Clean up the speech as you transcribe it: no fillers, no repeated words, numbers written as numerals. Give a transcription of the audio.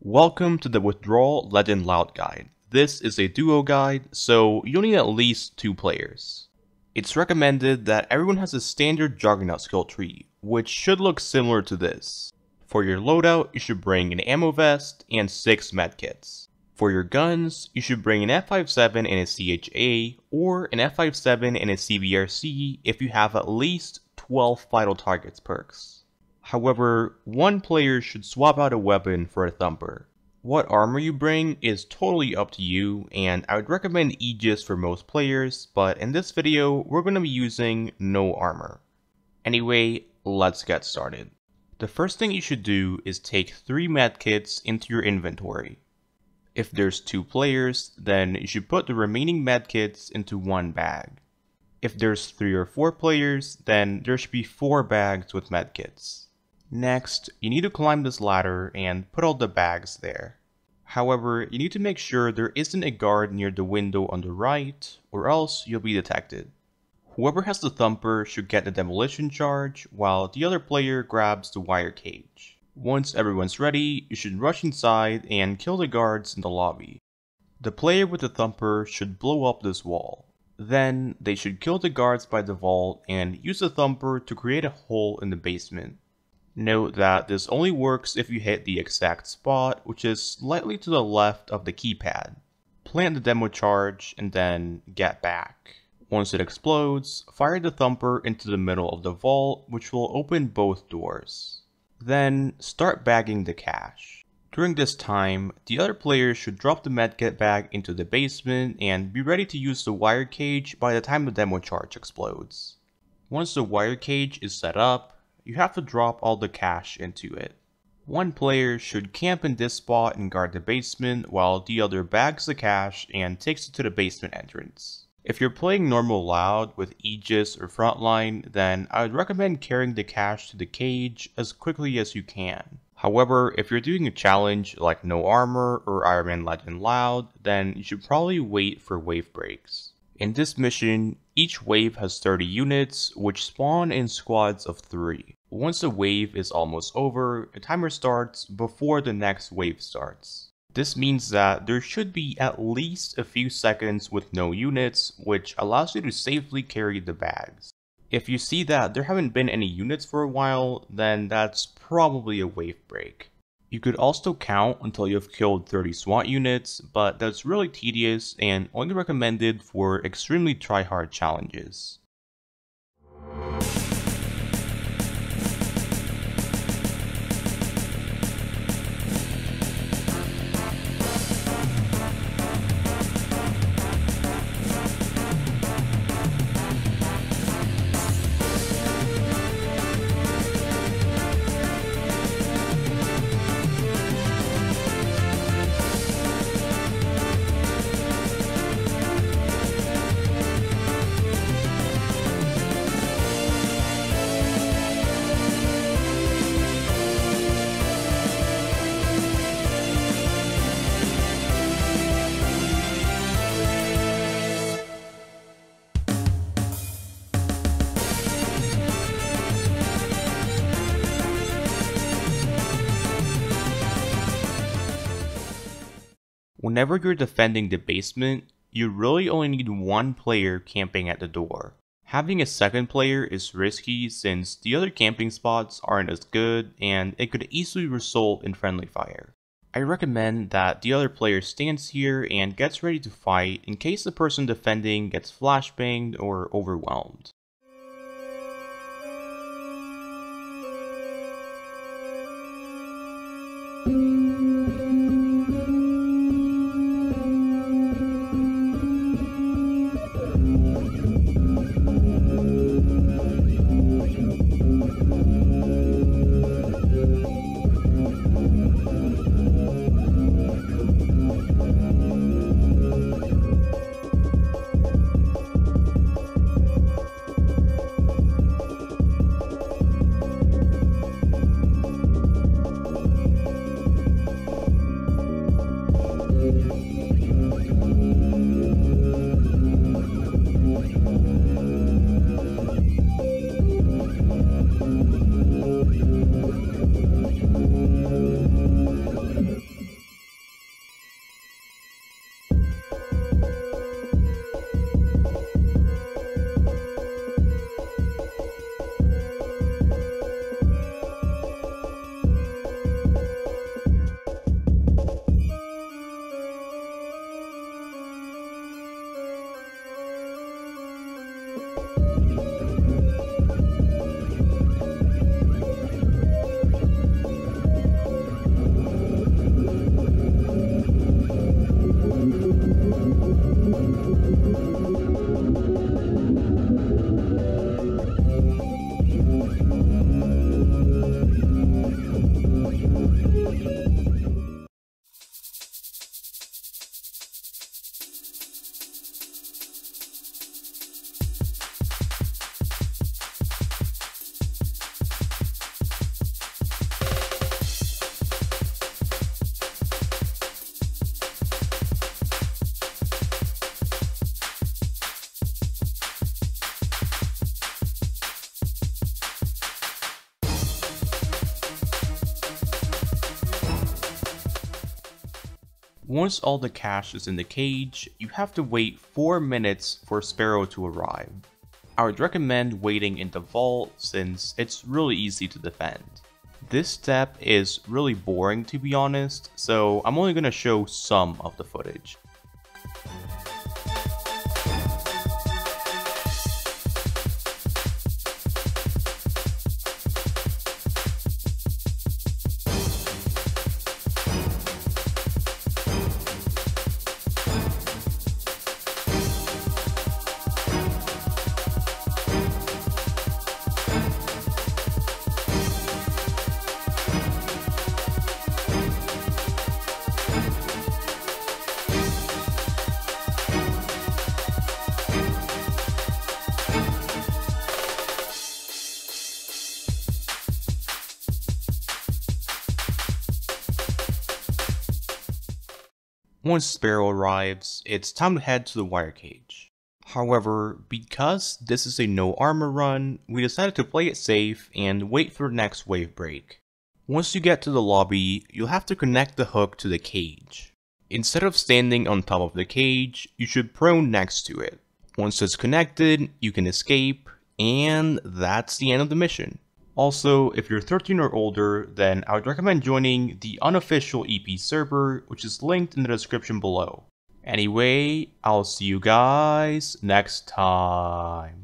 Welcome to the Withdrawal Legend Loud Guide. This is a duo guide, so you'll need at least 2 players. It's recommended that everyone has a standard Juggernaut skill tree, which should look similar to this. For your loadout, you should bring an ammo vest and 6 medkits. For your guns, you should bring an F57 and a CHA, or an F57 and a CBR-C if you have at least 12 Vital Targets perks. However, one player should swap out a weapon for a thumper. What armor you bring is totally up to you, and I would recommend Aegis for most players, but in this video, we're going to be using no armor. Anyway, let's get started. The first thing you should do is take 3 medkits into your inventory. If there's 2 players, then you should put the remaining medkits into 1 bag. If there's 3 or 4 players, then there should be 4 bags with medkits. Next, you need to climb this ladder and put all the bags there. However, you need to make sure there isn't a guard near the window on the right, or else you'll be detected. Whoever has the thumper should get the demolition charge, while the other player grabs the wire cage. Once everyone's ready, you should rush inside and kill the guards in the lobby. The player with the thumper should blow up this wall. Then, they should kill the guards by the vault and use the thumper to create a hole in the basement. Note that this only works if you hit the exact spot, which is slightly to the left of the keypad. Plant the demo charge and then get back. Once it explodes, fire the thumper into the middle of the vault, which will open both doors. Then start bagging the cash. During this time, the other player should drop the medkit bag into the basement and be ready to use the wire cage by the time the demo charge explodes. Once the wire cage is set up, you have to drop all the cash into it. One player should camp in this spot and guard the basement while the other bags the cash and takes it to the basement entrance. If you're playing normal loud with Aegis or frontline, then I would recommend carrying the cash to the cage as quickly as you can. However, if you're doing a challenge like no armor or Iron Man Legend Loud, then you should probably wait for wave breaks. In this mission, each wave has 30 units, which spawn in squads of 3. Once the wave is almost over, a timer starts before the next wave starts. This means that there should be at least a few seconds with no units, which allows you to safely carry the bags. If you see that there haven't been any units for a while, then that's probably a wave break. You could also count until you've killed 30 SWAT units, but that's really tedious and only recommended for extremely try-hard challenges. Whenever you're defending the basement, you really only need 1 player camping at the door. Having a second player is risky since the other camping spots aren't as good and it could easily result in friendly fire. I recommend that the other player stands here and gets ready to fight in case the person defending gets flashbanged or overwhelmed. Once all the cash is in the cage, you have to wait 4 minutes for Sparrow to arrive. I would recommend waiting in the vault since it's really easy to defend. This step is really boring to be honest, so I'm only going to show some of the footage. Once Sparrow arrives, it's time to head to the wire cage. However, because this is a no armor run, we decided to play it safe and wait for the next wave break. Once you get to the lobby, you'll have to connect the hook to the cage. Instead of standing on top of the cage, you should prone next to it. Once it's connected, you can escape, and that's the end of the mission. Also, if you're 13 or older, then I would recommend joining the Unofficial EP server, which is linked in the description below. Anyway, I'll see you guys next time.